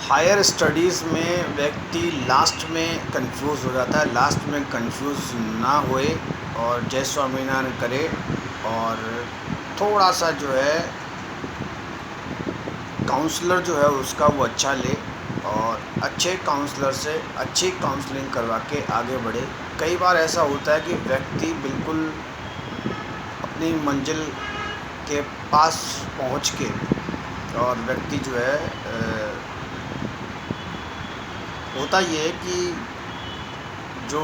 Higher studies में व्यक्ति last में कंफ्यूज हो जाता है। लास्ट में कंफ्यूज ना होए और जय स्वामीनारायण करे और थोड़ा सा जो है काउंसलर जो है उसका वो अच्छा ले और अच्छे काउंसलर से अच्छी काउंसलिंग करवा के आगे बढ़े। कई बार ऐसा होता है कि व्यक्ति बिल्कुल अपनी मंजिल के पास पहुंच के और व्यक्ति जो है होता ये है कि जो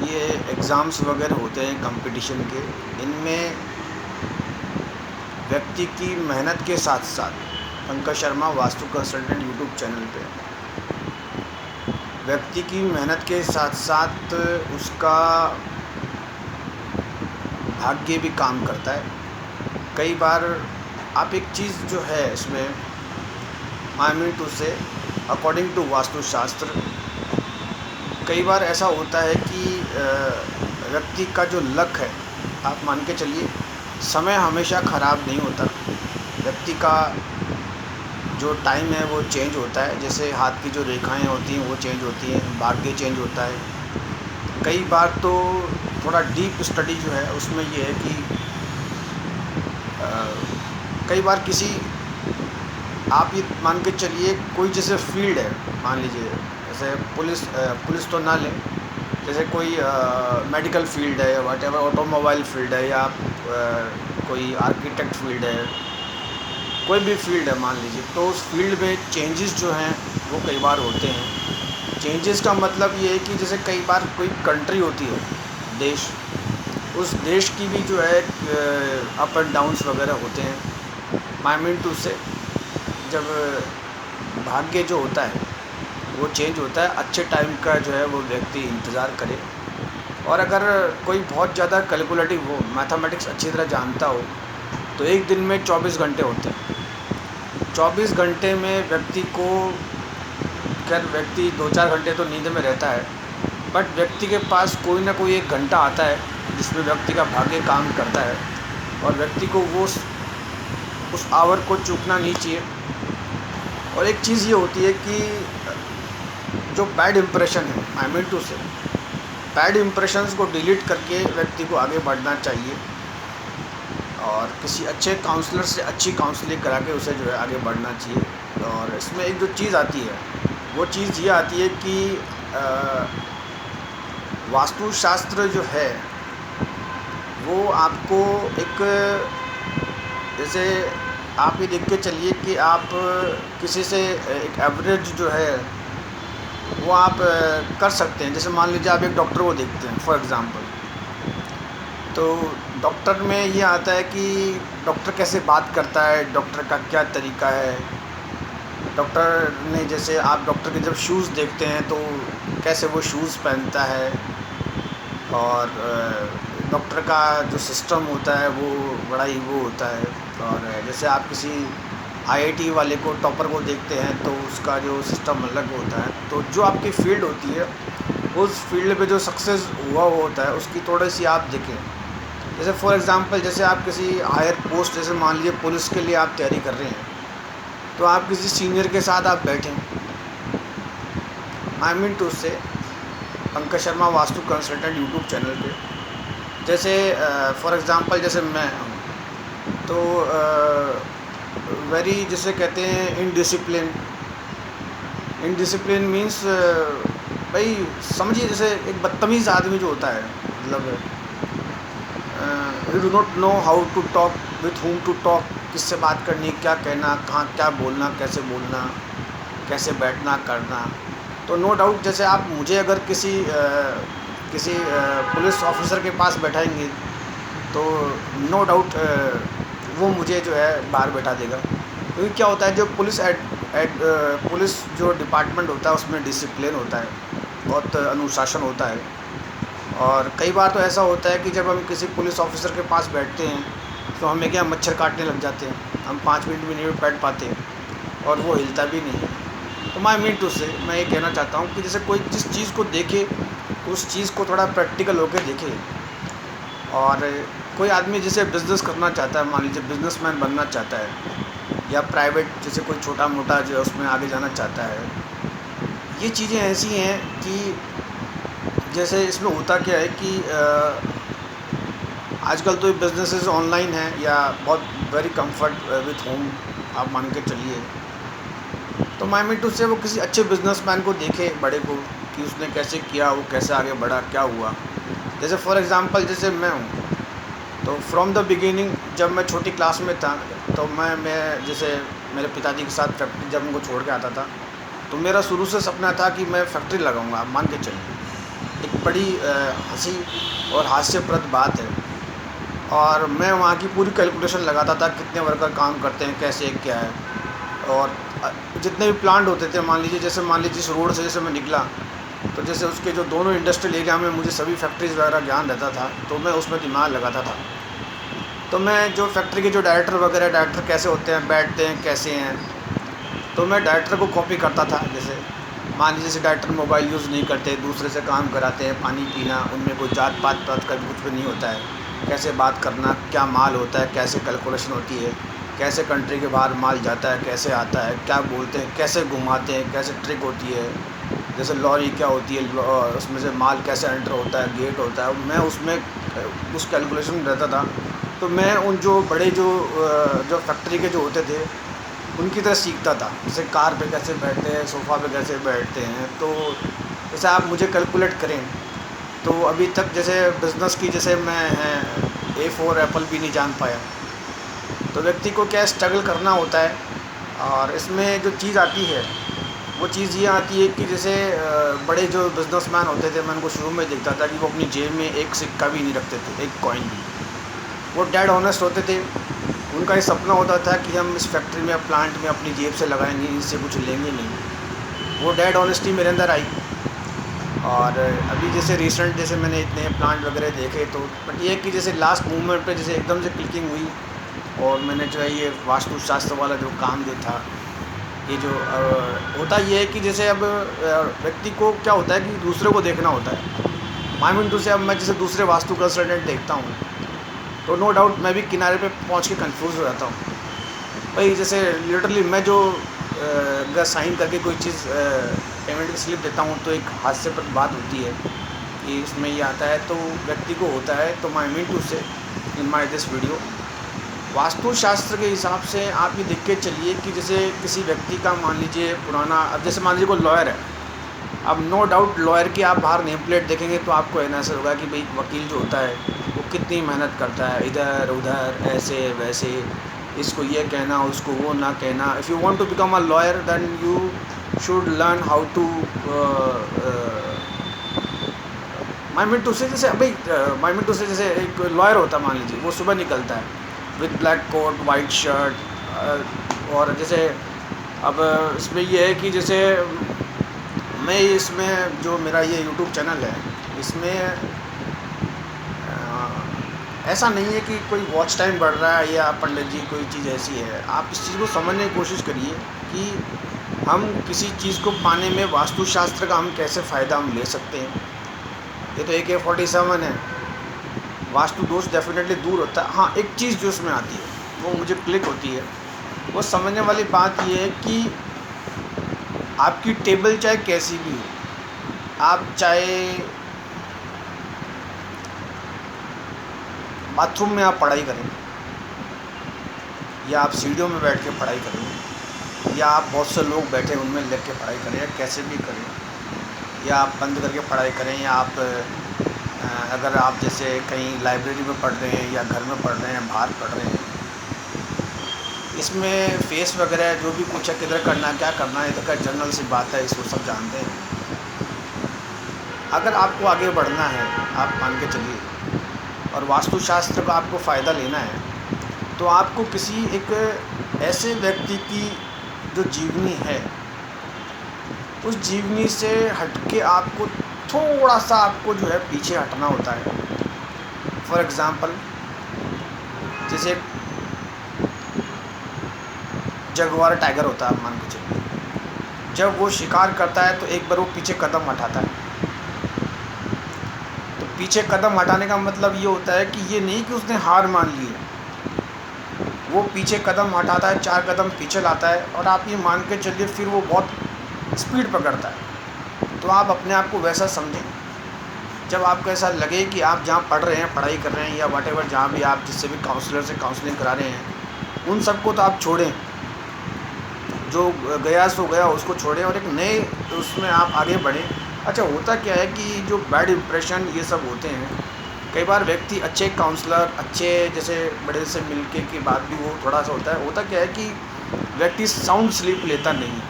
ये एग्ज़ाम्स वगैरह होते हैं कंपटीशन के, इनमें व्यक्ति की मेहनत के साथ साथ Pankaj Sharma vastu consultant YouTube channel पे व्यक्ति की मेहनत के साथ साथ उसका भाग्य भी काम करता है। कई बार आप एक चीज़ जो है इसमें आई मीन टू से अकॉर्डिंग टू वास्तुशास्त्र कई बार ऐसा होता है कि व्यक्ति का जो लक है, आप मान के चलिए समय हमेशा ख़राब नहीं होता। व्यक्ति का जो टाइम है वो चेंज होता है, जैसे हाथ की जो रेखाएं होती हैं वो चेंज होती हैं, भाग्य चेंज होता है। कई बार तो थोड़ा डीप स्टडी जो है उसमें ये है कि कई बार किसी आप ये मान के चलिए कोई जैसे फील्ड है, मान लीजिए जैसे पुलिस तो ना लें, जैसे कोई मेडिकल फील्ड है, वट एवर ऑटोमोबाइल फील्ड है, या कोई आर्किटेक्ट फील्ड है, कोई भी फील्ड है मान लीजिए, तो उस फील्ड में चेंजेस जो हैं वो कई बार होते हैं। चेंजेस का मतलब ये है कि जैसे कई बार कोई कंट्री होती है, देश, उस देश की भी जो है अप एंड डाउन्स वगैरह होते हैं। आई मीन टू से जब भाग्य जो होता है वो चेंज होता है, अच्छे टाइम का जो है वो व्यक्ति इंतज़ार करे। और अगर कोई बहुत ज़्यादा कैलकुलेटिव हो, मैथमेटिक्स अच्छी तरह जानता हो, तो एक दिन में 24 घंटे होते हैं। 24 घंटे में व्यक्ति को, खैर व्यक्ति 2-4 घंटे तो नींद में रहता है, बट व्यक्ति के पास कोई ना कोई एक घंटा आता है जिसमें व्यक्ति का भाग्य काम करता है और व्यक्ति को वो उस आवर को चूकना नहीं चाहिए। और एक चीज़ ये होती है कि जो बैड इम्प्रेशन है, आई मीन टू से बैड इम्प्रेशंस को डिलीट करके व्यक्ति को आगे बढ़ना चाहिए और किसी अच्छे काउंसलर से अच्छी काउंसलिंग करा के उसे जो है आगे बढ़ना चाहिए। और इसमें एक जो चीज़ आती है वो चीज़ ये आती है कि वास्तुशास्त्र जो है वो आपको एक, जैसे आप ये देख के चलिए कि आप किसी से एक एवरेज जो है वो आप कर सकते हैं। जैसे मान लीजिए आप एक डॉक्टर को देखते हैं फॉर एग्ज़ाम्पल, तो डॉक्टर में ये आता है कि डॉक्टर कैसे बात करता है, डॉक्टर का क्या तरीका है। डॉक्टर ने, जैसे आप डॉक्टर के जब शूज़ देखते हैं तो कैसे वो शूज़ पहनता है, और डॉक्टर का जो सिस्टम होता है वो बड़ा ही वो होता है। और जैसे आप किसी आईआईटी वाले को, टॉपर को देखते हैं तो उसका जो सिस्टम अलग होता है। तो जो आपकी फ़ील्ड होती है, उस फील्ड पे जो सक्सेस हुआ होता है उसकी थोड़ी सी आप देखें। जैसे फॉर एग्ज़ाम्पल, जैसे आप किसी हायर पोस्ट, जैसे मान लीजिए पुलिस के लिए आप तैयारी कर रहे हैं, तो आप किसी सीनियर के साथ आप बैठें, आई मीन टू से Pankaj Sharma vastu consultant YouTube channel पे, जैसे फॉर एग्ज़ाम्पल जैसे मैं हूँ, तो वेरी, जिसे कहते हैं इनडिसिप्लिन मीन्स भाई समझिए, जैसे एक बदतमीज़ आदमी जो होता है, मतलब you do not know how to talk, with whom to talk, किससे बात करनी, क्या कहना, कहाँ क्या बोलना, कैसे बैठना करना। तो नो डाउट, जैसे आप मुझे अगर किसी पुलिस ऑफिसर के पास बैठाएंगे तो नो डाउट वो मुझे जो है बाहर बैठा देगा। क्योंकि क्या होता है, जो पुलिस जो डिपार्टमेंट होता है उसमें डिसिप्लिन होता है, बहुत अनुशासन होता है। और कई बार तो ऐसा होता है कि जब हम किसी पुलिस ऑफिसर के पास बैठते हैं तो हमें क्या मच्छर काटने लग जाते हैं, हम 5 मिनट भी नहीं बैठ पाते और वो हिलता भी नहीं है। तो मैं मीन टू से मैं ये कहना चाहता हूँ कि जैसे कोई जिस चीज़ को देखे उस चीज़ को थोड़ा प्रैक्टिकल होकर देखे। और कोई आदमी जैसे बिज़नेस करना चाहता है, मान लीजिए बिजनेसमैन बनना चाहता है, या प्राइवेट जैसे कोई छोटा मोटा जो है उसमें आगे जाना चाहता है। ये चीज़ें ऐसी हैं कि जैसे इसमें होता क्या है कि आजकल तो बिजनेसेस ऑनलाइन हैं या बहुत वेरी कंफर्ट विथ होम आप मान के चलिए। तो माई मीन टू से वो किसी अच्छे बिजनेसमैन को देखे बड़े को कि उसने कैसे किया, वो कैसे आगे बढ़ा, क्या हुआ। जैसे फॉर एग्ज़ाम्पल जैसे मैं हूँ, तो फ्रॉम द बिगिनिंग जब मैं छोटी क्लास में था तो मैं जैसे मेरे पिताजी के साथ फैक्ट्री जब उनको छोड़ के आता था, तो मेरा शुरू से सपना था कि मैं फैक्ट्री लगाऊंगा। आप मान के चलिए एक बड़ी हंसी और हास्यप्रद बात है। और मैं वहाँ की पूरी कैलकुलेशन लगाता था, कितने वर्कर काम करते हैं, कैसे क्या है। और जितने भी प्लांट होते थे, मान लीजिए जिस रोड से जैसे मैं निकला, तो जैसे उसके जो दोनों इंडस्ट्रियल एरिया में मुझे सभी फैक्ट्रीज़ वगैरह ज्ञान रहता था, तो मैं उसमें दिमाग लगाता था। तो मैं जो फैक्ट्री के जो डायरेक्टर कैसे होते हैं, बैठते हैं, कैसे हैं, तो मैं डायरेक्टर को कॉपी करता था। जैसे मान लीजिए जैसे डायरेक्टर मोबाइल यूज़ नहीं करते, दूसरे से काम कराते हैं, पानी पीना, उनमें कोई जात पात का भी कुछ भी नहीं होता है। कैसे बात करना, क्या माल होता है, कैसे कैलकुलेशन होती है, कैसे कंट्री के बाहर माल जाता है, कैसे आता है, क्या बोलते हैं, कैसे घुमाते हैं, कैसे ट्रिक होती है। जैसे लॉरी क्या होती है, उसमें से माल कैसे एंटर होता है, गेट होता है, मैं उसमें उस कैलकुलेशन में रहता था। तो मैं उन जो बड़े जो फैक्ट्री के जो होते थे उनकी तरह सीखता था। जैसे कार पे कैसे बैठते हैं, सोफ़ा पे कैसे बैठते हैं। तो जैसे आप मुझे कैलकुलेट करें तो अभी तक जैसे बिज़नेस की जैसे मैं A4 एप्पल भी नहीं जान पाया। तो व्यक्ति को क्या स्ट्रगल करना होता है। और इसमें जो चीज़ आती है वो चीज़ ये आती है कि जैसे बड़े जो बिज़नेसमैन होते थे, मैं उनको शुरू में देखता था कि वो अपनी जेब में एक सिक्का भी नहीं रखते थे, एक कॉइन भी। वो डेड ऑनेस्ट होते थे। उनका ये सपना होता था कि हम इस फैक्ट्री में, प्लांट में अपनी जेब से लगाएंगे, इससे कुछ लेंगे नहीं। वो डेड ऑनेस्टी मेरे अंदर आई। और अभी जैसे रिसेंट जैसे मैंने इतने प्लांट वगैरह देखे, तो बट ये कि जैसे लास्ट मूवमेंट पे जैसे एकदम से क्लिकिंग हुई और मैंने जो है ये वास्तुशास्त्र वाला जो काम जो था, ये जो होता ये है कि जैसे अब व्यक्ति को क्या होता है कि दूसरे को देखना होता है। माई मीन टू से अब मैं जैसे दूसरे वास्तु कंसल्टेंट देखता हूँ तो नो डाउट मैं भी किनारे पे पहुँच के कंफ्यूज हो जाता हूँ। भाई जैसे लिटरली मैं जो अगर साइन करके कोई चीज़ पेमेंट की स्लिप देता हूँ तो एक हास्यप्रद बात होती है कि इसमें ये आता है, तो व्यक्ति को होता है। तो माई मीन टू से इन माई दिस वीडियो, वास्तुशास्त्र के हिसाब से आप ये देख के चलिए कि जैसे किसी व्यक्ति का मान लीजिए पुराना, अब जैसे मान लीजिए कोई लॉयर है। अब नो डाउट लॉयर की आप बाहर नेम प्लेट देखेंगे तो आपको एहसास होगा कि भाई वकील जो होता है वो कितनी मेहनत करता है, इधर उधर ऐसे वैसे, इसको ये कहना, उसको वो ना कहना। If you want to become a lawyer then you should learn how to my mean to say जैसे भाई माई मीन टू से जैसे एक लॉयर होता है, मान लीजिए वो सुबह निकलता है with black coat white shirt. और जैसे अब इसमें ये है कि जैसे मैं इसमें जो मेरा ये यूट्यूब चैनल है, इसमें ऐसा नहीं है कि कोई वॉच टाइम बढ़ रहा है या पंडित जी कोई चीज़ ऐसी है। आप इस चीज़ को समझने की कोशिश करिए कि हम किसी चीज़ को पाने में वास्तुशास्त्र का हम कैसे फ़ायदा हम ले सकते हैं। ये तो AK-47 है, वास्तु दोष डेफिनेटली दूर होता है। हाँ, एक चीज़ जो उसमें आती है वो मुझे क्लिक होती है, वो समझने वाली बात ये है कि आपकी टेबल चाहे कैसी भी हो, आप चाहे बाथरूम में आप पढ़ाई करें या आप सीढ़ियों में बैठ के पढ़ाई करें या आप बहुत से लोग बैठे उनमें लग के पढ़ाई करें या कैसे भी करें, या आप बंद करके पढ़ाई करें, या आप अगर आप जैसे कहीं लाइब्रेरी में पढ़ रहे हैं या घर में पढ़ रहे हैं, बाहर पढ़ रहे हैं, इसमें फेस वगैरह जो भी कुछ है, किधर करना है, क्या करना है, इधर का जनरल सी बात है, इसको सब जानते हैं। अगर आपको आगे बढ़ना है, आप मान के चलिए, और वास्तुशास्त्र का आपको फ़ायदा लेना है, तो आपको किसी एक ऐसे व्यक्ति की जो जीवनी है, उस जीवनी से हटके आपको थोड़ा सा आपको जो है पीछे हटना होता है। फॉर एग्ज़ाम्पल जैसे जगुआर टाइगर होता है, मान के चलिए, जब वो शिकार करता है तो एक बार वो पीछे कदम हटाता है। तो पीछे कदम हटाने का मतलब ये होता है कि ये नहीं कि उसने हार मान ली है, वो पीछे कदम हटाता है, 4 कदम पीछे लाता है, और आप ये मान के चलिए फिर वो बहुत स्पीड पकड़ता है। तो आप अपने आप को वैसा समझें, जब आपको ऐसा लगे कि आप जहाँ पढ़ रहे हैं, पढ़ाई कर रहे हैं, या व्हाटएवर जहाँ भी आप जिससे भी काउंसलर से काउंसलिंग करा रहे हैं, उन सबको तो आप छोड़ें, जो गया सो गया उसको छोड़ें और एक नए उसमें आप आगे बढ़ें। अच्छा, होता क्या है कि जो बैड इम्प्रेशन ये सब होते हैं, कई बार व्यक्ति अच्छे काउंसलर, अच्छे जैसे बड़े से मिलके के बाद भी वो थोड़ा सा होता क्या है कि व्यक्ति साउंड स्लीप लेता नहीं है।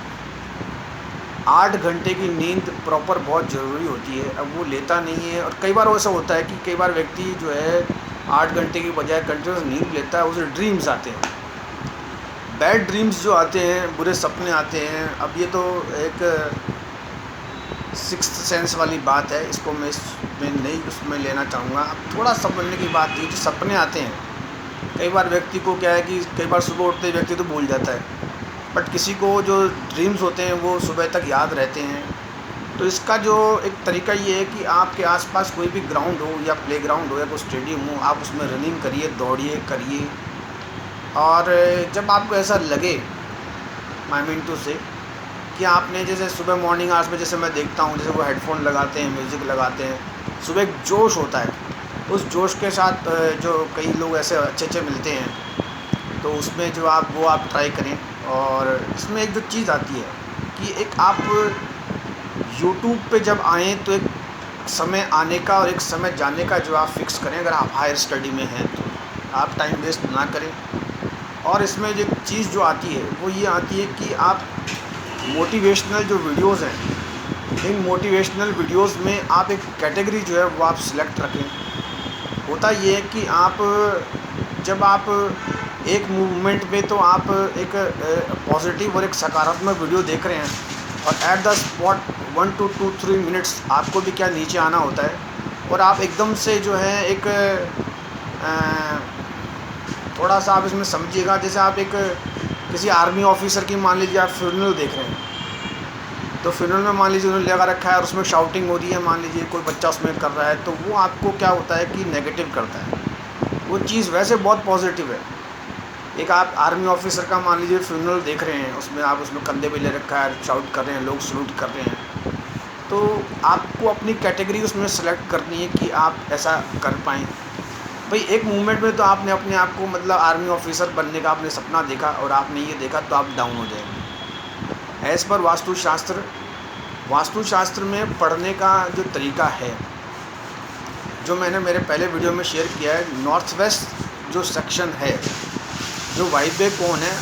8 घंटे की नींद प्रॉपर बहुत ज़रूरी होती है, अब वो लेता नहीं है। और कई बार ऐसा होता है कि कई बार व्यक्ति जो है 8 घंटे की बजाय कंटिन्यूस नींद लेता है, उसे ड्रीम्स आते हैं, बैड ड्रीम्स जो आते हैं, बुरे सपने आते हैं। अब ये तो एक सिक्स्थ सेंस वाली बात है, इसको मैं इसमें नहीं उसमें लेना चाहूँगा। अब थोड़ा समझने की बात थी, जो सपने आते हैं, कई बार व्यक्ति को क्या है कि कई बार सुबह उठते व्यक्ति तो भूल जाता है, बट किसी को जो ड्रीम्स होते हैं वो सुबह तक याद रहते हैं। तो इसका जो एक तरीका ये है कि आपके आसपास कोई भी ग्राउंड हो या प्लेग्राउंड हो या कोई स्टेडियम हो, आप उसमें रनिंग करिए, दौड़िए, करिए। और जब आपको ऐसा लगे माई मीन टू से कि आपने जैसे सुबह मॉर्निंग आवर्स में, जैसे मैं देखता हूँ, जैसे वो हेडफोन लगाते हैं, म्यूज़िक लगाते हैं, सुबह एक जोश होता है, उस जोश के साथ जो कई लोग ऐसे अच्छे मिलते हैं, तो उसमें जो आप ट्राई करें। और इसमें एक जो चीज़ आती है कि एक आप यूट्यूब पे जब आएँ तो एक समय आने का और एक समय जाने का जो आप फिक्स करें। अगर आप हायर स्टडी में हैं तो आप टाइम वेस्ट ना करें। और इसमें जो चीज़ जो आती है वो ये आती है कि आप मोटिवेशनल जो वीडियोज़ हैं, इन मोटिवेशनल वीडियोज़ में आप एक कैटेगरी जो है वो आप सिलेक्ट रखें। होता ये है कि जब आप एक मूवमेंट में तो आप एक पॉजिटिव और एक सकारात्मक वीडियो देख रहे हैं, और at the spot 1 to 2-3 minutes आपको भी क्या नीचे आना होता है, और आप एकदम से जो है एक थोड़ा सा आप इसमें समझिएगा, जैसे आप एक किसी आर्मी ऑफिसर की मान लीजिए आप फ्यूनरल देख रहे हैं, तो फ्यूनरल में मान लीजिए उन्होंने लगा रखा है और उसमें शाउटिंग हो रही है, मान लीजिए कोई बच्चा उसमें कर रहा है, तो वो आपको क्या होता है कि नेगेटिव करता है। वो चीज़ वैसे बहुत पॉजिटिव है। एक आप आर्मी ऑफिसर का मान लीजिए फ्यूनरल देख रहे हैं, उसमें आप उसमें कंधे पे ले रखा है, शाउट कर रहे हैं, लोग सल्यूट कर रहे हैं, तो आपको अपनी कैटेगरी उसमें सेलेक्ट करनी है कि आप ऐसा कर पाएँ। भाई एक मूवमेंट में तो आपने अपने आप को मतलब आर्मी ऑफिसर बनने का आपने सपना देखा और आपने ये देखा, तो आप डाउन हो जाएंगे। एज़ पर वास्तुशास्त्र में पढ़ने का जो तरीका है, जो मैंने मेरे पहले वीडियो में शेयर किया है, नॉर्थ वेस्ट जो सेक्शन है, जो वाइब्रे कोण है,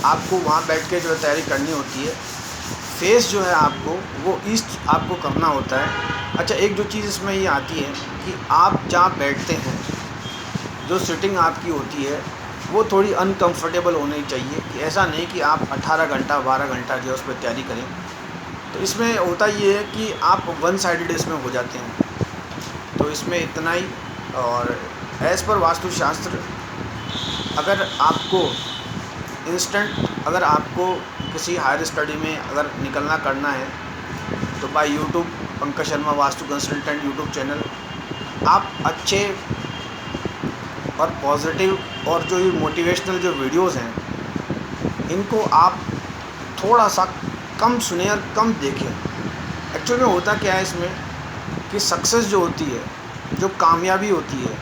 आपको वहाँ बैठ के जो है तैयारी करनी होती है। फेस जो है आपको वो ईस्ट आपको करना होता है। अच्छा, एक जो चीज़ इसमें ये आती है कि आप जहाँ बैठते हैं, जो सिटिंग आपकी होती है वो थोड़ी अनकंफर्टेबल होनी चाहिए, कि ऐसा नहीं कि आप 18 घंटा 12 घंटा जो है उस पर तैयारी करें। तो इसमें होता ये है कि आप वन साइडेड इसमें हो जाते हैं। तो इसमें इतना ही। और एज़ पर वास्तुशास्त्र, अगर आपको किसी हायर स्टडी में अगर निकलना करना है, तो by YouTube Pankaj Sharma vastu consultant YouTube channel, आप अच्छे और पॉजिटिव और जो ये मोटिवेशनल जो वीडियोज़ हैं, इनको आप थोड़ा सा कम सुने और कम देखें। एक्चुअली में होता क्या है इसमें कि सक्सेस जो होती है, जो कामयाबी होती है,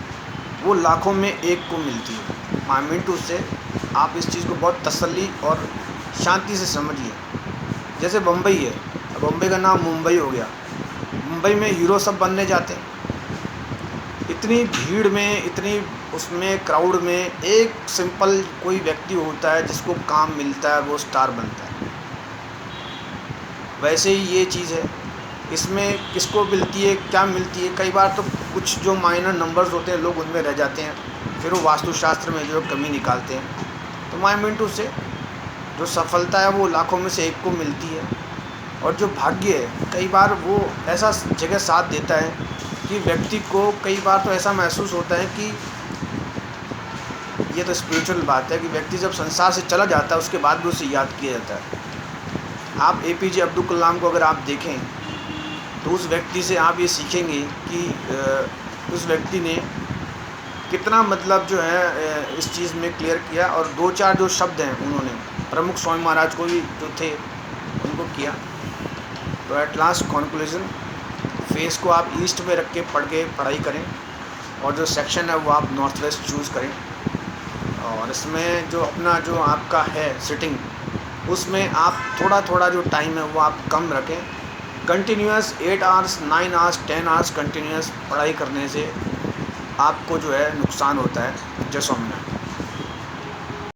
वो लाखों में एक को मिलती है। आई मीन टू से आप इस चीज़ को बहुत तसल्ली और शांति से समझिए। जैसे बम्बई है, बम्बई का नाम मुंबई हो गया, मुंबई में हीरो सब बनने जाते हैं। इतनी भीड़ में, इतनी उसमें क्राउड में एक सिंपल कोई व्यक्ति होता है जिसको काम मिलता है, वो स्टार बनता है। वैसे ही ये चीज़ है, इसमें किसको मिलती है, क्या मिलती है, कई बार तो कुछ जो माइनर नंबर्स होते हैं लोग उनमें रह जाते हैं, फिर वो वास्तुशास्त्र में जो कमी निकालते हैं। तो माई मीन टू से जो सफलता है वो लाखों में से एक को मिलती है, और जो भाग्य है कई बार वो ऐसा जगह साथ देता है कि व्यक्ति को कई बार तो ऐसा महसूस होता है कि ये तो स्पिरिचुअल बात है कि व्यक्ति जब संसार से चला जाता है उसके बाद भी उसे याद किया जाता है। आप APJ अब्दुल कलाम को अगर आप देखें तो उस व्यक्ति से आप ये सीखेंगे कि उस व्यक्ति ने कितना मतलब जो है इस चीज़ में क्लियर किया, और 2-4 जो शब्द हैं उन्होंने प्रमुख स्वामी महाराज को भी जो थे उनको किया। तो एट लास्ट कॉन्क्लूजन, फेस को आप ईस्ट में रख के पढ़ाई करें, और जो सेक्शन है वो आप नॉर्थ वेस्ट चूज़ करें, और इसमें जो अपना जो आपका है सिटिंग, उसमें आप थोड़ा थोड़ा जो टाइम है वो आप कम रखें। Continuous 8 hours 9 hours 10 hours continuous पढ़ाई करने से आपको जो है नुकसान होता है। जय स्वामीनारायण।